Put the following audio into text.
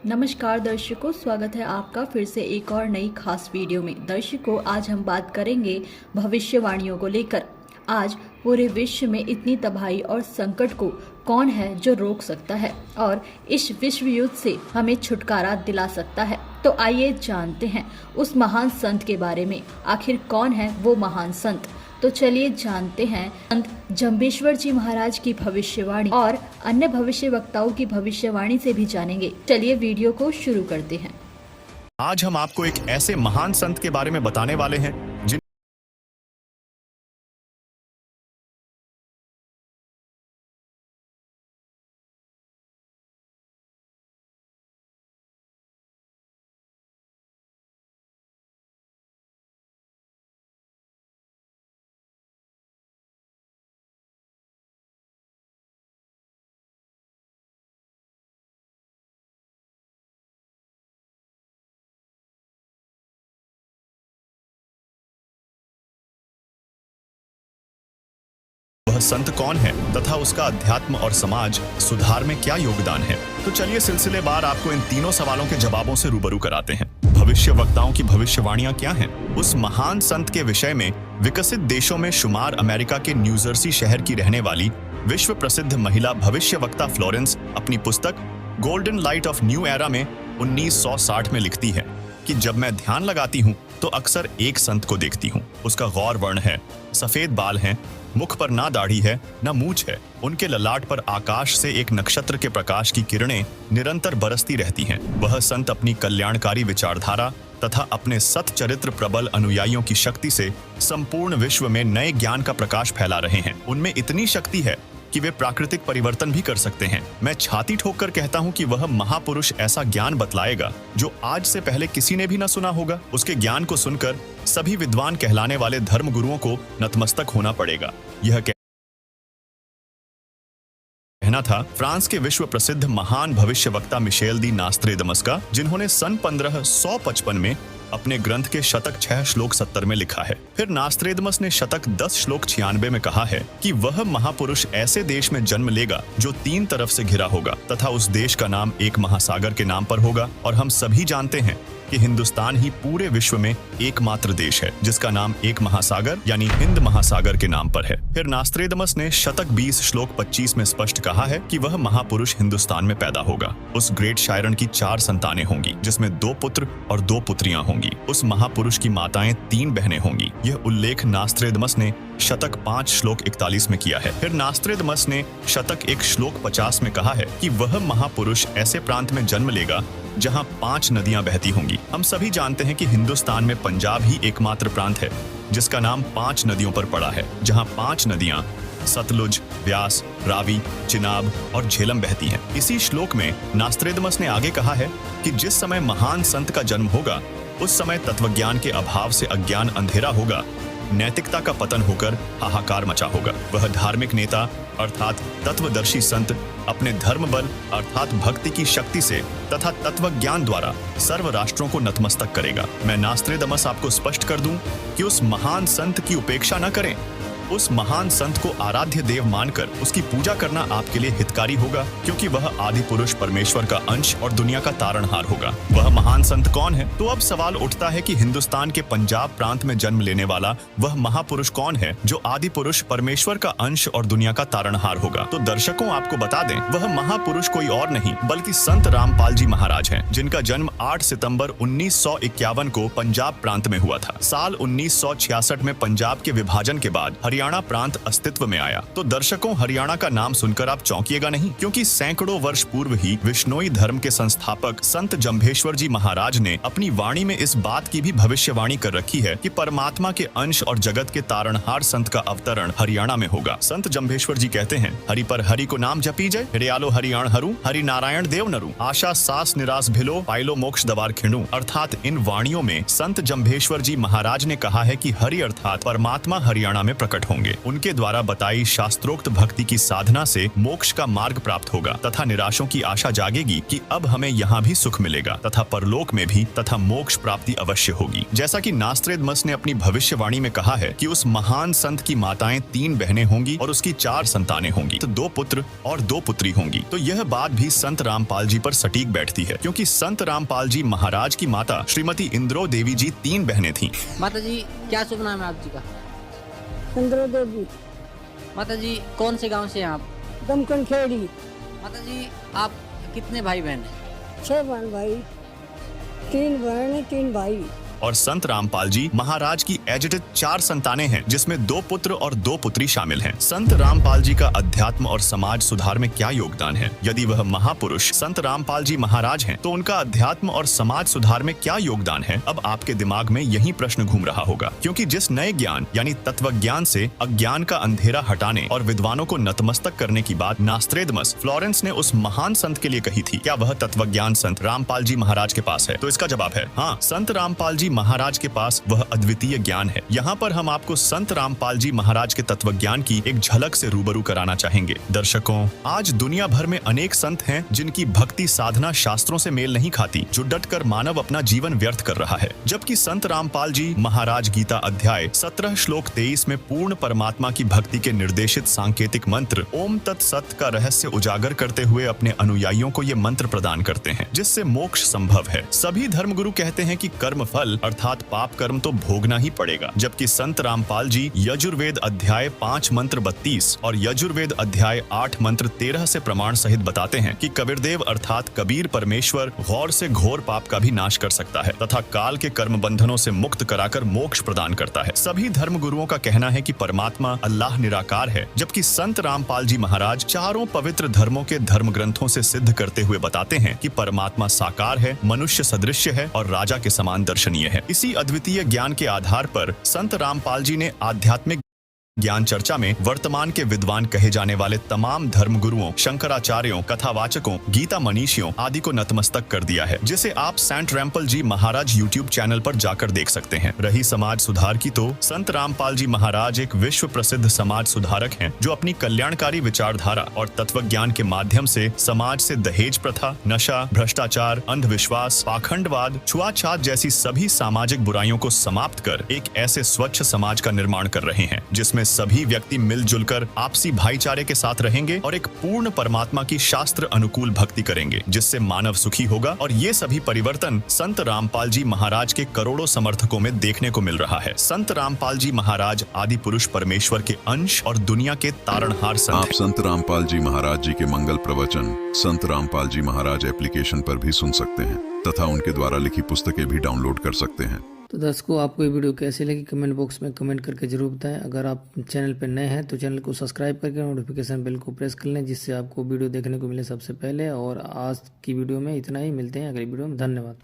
नमस्कार दर्शकों, स्वागत है आपका फिर से एक और नई खास वीडियो में। दर्शकों, आज हम बात करेंगे भविष्यवाणियों को लेकर। आज पूरे विश्व में इतनी तबाही और संकट को कौन है जो रोक सकता है और इस विश्व युद्ध से हमें छुटकारा दिला सकता है। तो आइए जानते हैं उस महान संत के बारे में। आखिर कौन है वो महान संत? तो चलिए जानते हैं संत जंबेश्वर जी महाराज की भविष्यवाणी और अन्य भविष्य वक्ताओं की भविष्यवाणी से भी जानेंगे। चलिए वीडियो को शुरू करते हैं। आज हम आपको एक ऐसे महान संत के बारे में बताने वाले हैं जिन वह संत कौन है तथा उसका अध्यात्म और समाज सुधार में क्या योगदान है। तो चलिए सिलसिलेवार आपको इन तीनों सवालों के जवाबों से रूबरू कराते हैं। भविष्य वक्ताओं की भविष्यवाणियां क्या हैं? उस महान संत के विषय में विकसित देशों में शुमार अमेरिका के न्यूजर्सी शहर की रहने वाली विश्व प्रसिद्ध महिला भविष्य वक्ता फ्लोरेंस अपनी पुस्तक golden light of new era में 1960 में लिखती है कि जब मैं ध्यान लगाती हूँ तो अक्सर एक संत को देखती हूँ। उसका गौर वर्ण है, सफेद बाल हैं, मुख पर ना दाढ़ी है न मूछ है। उनके ललाट पर आकाश से एक नक्षत्र के प्रकाश की किरणें निरंतर बरसती रहती हैं। वह संत अपनी कल्याणकारी विचारधारा तथा अपने सत चरित्र प्रबल अनुयायियों की शक्ति से संपूर्ण विश्व में नए ज्ञान का प्रकाश फैला रहे हैं। उनमें इतनी शक्ति है कि वे प्राकृतिक परिवर्तन भी कर सकते हैं। मैं छाती ठोककर कहता हूं कि वह महापुरुष ऐसा ज्ञान बतलाएगा जो आज से पहले किसी ने भी न सुना होगा। उसके ज्ञान को सुनकर सभी विद्वान कहलाने वाले धर्म गुरुओं को नतमस्तक होना पड़ेगा। यह कहना था फ्रांस के विश्व प्रसिद्ध महान भविष्य वक्ता मिशेल दी नास्त्रेदमस का, जिन्होंने सन 1555 में अपने ग्रंथ के शतक 6 श्लोक 70 में लिखा है। फिर नास्त्रेदमस ने शतक 10 श्लोक 96 में कहा है कि वह महापुरुष ऐसे देश में जन्म लेगा जो 3 तरफ से घिरा होगा तथा उस देश का नाम एक महासागर के नाम पर होगा। और हम सभी जानते हैं कि हिंदुस्तान ही पूरे विश्व में एकमात्र देश है जिसका नाम एक महासागर यानी हिंद महासागर के नाम पर है। फिर नास्त्रेदमस ने शतक 20 श्लोक 25 में स्पष्ट कहा है कि वह महापुरुष हिंदुस्तान में पैदा होगा। उस ग्रेट शायरन की 4 संतानें होंगी जिसमें 2 पुत्र और 2 पुत्रियां होंगी। उस महापुरुष की माताएं 3 बहनें होंगी। यह उल्लेख नास्त्रेदमस ने शतक 5 श्लोक 41 में किया है। फिर नास्त्रेदमस ने शतक 1 श्लोक 50 में कहा है कि वह महापुरुष ऐसे प्रांत में जन्म लेगा जहां 5 नदियां बहती होंगी। हम सभी जानते हैं कि हिंदुस्तान में पंजाब ही एकमात्र प्रांत है जिसका नाम 5 नदियों पर पड़ा है, जहां 5 नदियां सतलुज, व्यास, रावी, चिनाब और झेलम बहती हैं। इसी श्लोक में नास्त्रेदमस ने आगे कहा है कि जिस समय महान संत का जन्म होगा उस समय तत्वज्ञान के अभाव से अज्ञान अंधेरा होगा, नैतिकता का पतन होकर हाहाकार मचा होगा। वह धार्मिक नेता अर्थात तत्वदर्शी संत अपने धर्म बल अर्थात भक्ति की शक्ति से तथा तत्व ज्ञान द्वारा सर्व राष्ट्रों को नतमस्तक करेगा। मैं नास्त्रेदमस आपको स्पष्ट कर दूं कि उस महान संत की उपेक्षा न करें। उस महान संत को आराध्य देव मानकर उसकी पूजा करना आपके लिए हितकारी होगा, क्योंकि वह आदि पुरुष परमेश्वर का अंश और दुनिया का तारणहार होगा। वह महान संत कौन है? तो अब सवाल उठता है कि हिंदुस्तान के पंजाब प्रांत में जन्म लेने वाला वह महापुरुष कौन है जो आदि पुरुष परमेश्वर का अंश और दुनिया का तारणहार होगा? तो दर्शकों, आपको बता दें, वह महापुरुष कोई और नहीं बल्कि संत रामपाल जी महाराज हैं, जिनका जन्म 8 सितंबर 1951 को पंजाब प्रांत में हुआ था। साल 1966 में पंजाब के विभाजन के बाद हरियाणा प्रांत अस्तित्व में आया। तो दर्शकों, हरियाणा का नाम सुनकर आप चौंकिएगा नहीं, क्योंकि सैकड़ों वर्ष पूर्व ही विश्नोई धर्म के संस्थापक संत जंभेश्वर जी महाराज ने अपनी वाणी में इस बात की भी भविष्यवाणी कर रखी है कि परमात्मा के अंश और जगत के तारणहार संत का अवतरण हरियाणा में होगा। संत जंभेश्वर जी कहते हैं, हरि पर हरि को नाम जपी जय, हरियालो हरियाण हरू, हरि नारायण देव नरु, आशा सास निराश भिलो, पाइलो मोक्ष दवार खिंडू। अर्थात इन वाणियों में संत जंभेश्वर जी महाराज ने कहा है कि हरि अर्थात परमात्मा हरियाणा में प्रकट प्रकट होंगे। उनके द्वारा बताई शास्त्रोक्त भक्ति की साधना से मोक्ष का मार्ग प्राप्त होगा तथा निराशों की आशा जागेगी कि अब हमें यहाँ भी सुख मिलेगा तथा परलोक में भी तथा मोक्ष प्राप्ति अवश्य होगी। जैसा कि नास्त्रेदमस ने अपनी भविष्यवाणी में कहा है कि उस महान संत की माताएं 3 बहनें होंगी और उसकी 4 संतानें होंगी, तो 2 पुत्र और 2 पुत्री होंगी। तो यह बात भी संत रामपाल जी पर सटीक बैठती है, क्योंकि संत रामपाल जी महाराज की माता श्रीमती इंद्रो देवी जी 3 बहनें थीं। माता जी क्या शुभ नाम है आप जी का? इंद्रो देवी। माता जी कौन से गांव से हैं आप? दमकन खेड़ी। माता जी आप कितने भाई बहन हैं? 6 बहन भाई, 3 बहन 3 भाई। और संत रामपाल जी महाराज की एजेटेड 4 संतानें हैं, जिसमें 2 पुत्र और 2 पुत्री शामिल हैं। संत रामपाल जी का अध्यात्म और समाज सुधार में क्या योगदान है? यदि वह महापुरुष संत रामपाल जी महाराज हैं, तो उनका अध्यात्म और समाज सुधार में क्या योगदान है? अब आपके दिमाग में यही प्रश्न घूम रहा होगा, क्योंकि जिस नए ज्ञान यानी तत्व ज्ञान से अज्ञान का अंधेरा हटाने और विद्वानों को नतमस्तक करने की बात नास्त्रेदमस फ्लोरेंस ने उस महान संत के लिए कही थी, क्या वह तत्व ज्ञान संत रामपाल जी महाराज के पास है? तो इसका जवाब है हाँ, संत रामपाल जी महाराज के पास वह अद्वितीय ज्ञान है। यहाँ पर हम आपको संत रामपाल जी महाराज के तत्व ज्ञान की एक झलक से रूबरू कराना चाहेंगे। दर्शकों, आज दुनिया भर में अनेक संत हैं जिनकी भक्ति साधना शास्त्रों से मेल नहीं खाती, जो डटकर मानव अपना जीवन व्यर्थ कर रहा है, जबकि संत रामपाल जी महाराज गीता अध्याय 17 श्लोक 23 में पूर्ण परमात्मा की भक्ति के निर्देशित सांकेतिक मंत्र ओम तत्सत का रहस्य उजागर करते हुए अपने अनुयायियों को ये मंत्र प्रदान करते हैं, जिससे मोक्ष संभव है। सभी धर्मगुरु कहते हैं कि कर्म फल अर्थात पाप कर्म तो भोगना ही पड़ेगा, जबकि संत रामपाल जी यजुर्वेद अध्याय 5 मंत्र 32 और यजुर्वेद अध्याय 8 मंत्र 13 से प्रमाण सहित बताते हैं कि कबीरदेव अर्थात कबीर परमेश्वर गौर से घोर पाप का भी नाश कर सकता है तथा काल के कर्म बंधनों से मुक्त कराकर मोक्ष प्रदान करता है। सभी धर्म गुरुओं का कहना है कि परमात्मा अल्लाह निराकार है, जबकि संत रामपाल जी महाराज चारों पवित्र धर्मों के धर्म ग्रंथों से सिद्ध करते हुए बताते हैं कि परमात्मा साकार है, मनुष्य सदृश्य है और राजा के समान दर्शनीय है। इसी अद्वितीय ज्ञान के आधार पर संत रामपाल जी ने आध्यात्मिक ज्ञान चर्चा में वर्तमान के विद्वान कहे जाने वाले तमाम धर्म गुरुओं, शंकराचार्यों, कथावाचकों, गीता मनीषियों आदि को नतमस्तक कर दिया है, जिसे आप सेंट रैम्पल जी महाराज यूट्यूब चैनल पर जाकर देख सकते हैं। रही समाज सुधार की, तो संत रामपाल जी महाराज एक विश्व प्रसिद्ध समाज सुधारक हैं, जो अपनी कल्याणकारी विचारधारा और तत्व ज्ञान के माध्यम से समाज से दहेज प्रथा, नशा, भ्रष्टाचार, अंधविश्वास, पाखंडवाद, छुआछात जैसी सभी सामाजिक बुराइयों को समाप्त कर एक ऐसे स्वच्छ समाज का निर्माण कर रहे हैं, जिसमें सभी व्यक्ति मिलजुल कर आपसी भाईचारे के साथ रहेंगे और एक पूर्ण परमात्मा की शास्त्र अनुकूल भक्ति करेंगे, जिससे मानव सुखी होगा। और ये सभी परिवर्तन संत रामपाल जी महाराज के करोड़ों समर्थकों में देखने को मिल रहा है। संत रामपाल जी महाराज आदि पुरुष परमेश्वर के अंश और दुनिया के तारणहार संत आप संत रामपाल जी महाराज जी के मंगल प्रवचन संत रामपाल जी महाराज एप्लीकेशन पर भी सुन सकते हैं तथा उनके द्वारा लिखी पुस्तकें भी डाउनलोड कर सकते हैं। तो दर्शकों, आपको ये वीडियो कैसी लगी कमेंट बॉक्स में कमेंट करके जरूर बताएं। अगर आप चैनल पर नए हैं तो चैनल को सब्सक्राइब करके नोटिफिकेशन बेल को प्रेस कर लें, जिससे आपको वीडियो देखने को मिले सबसे पहले। और आज की वीडियो में इतना ही, मिलते हैं अगली वीडियो में। धन्यवाद।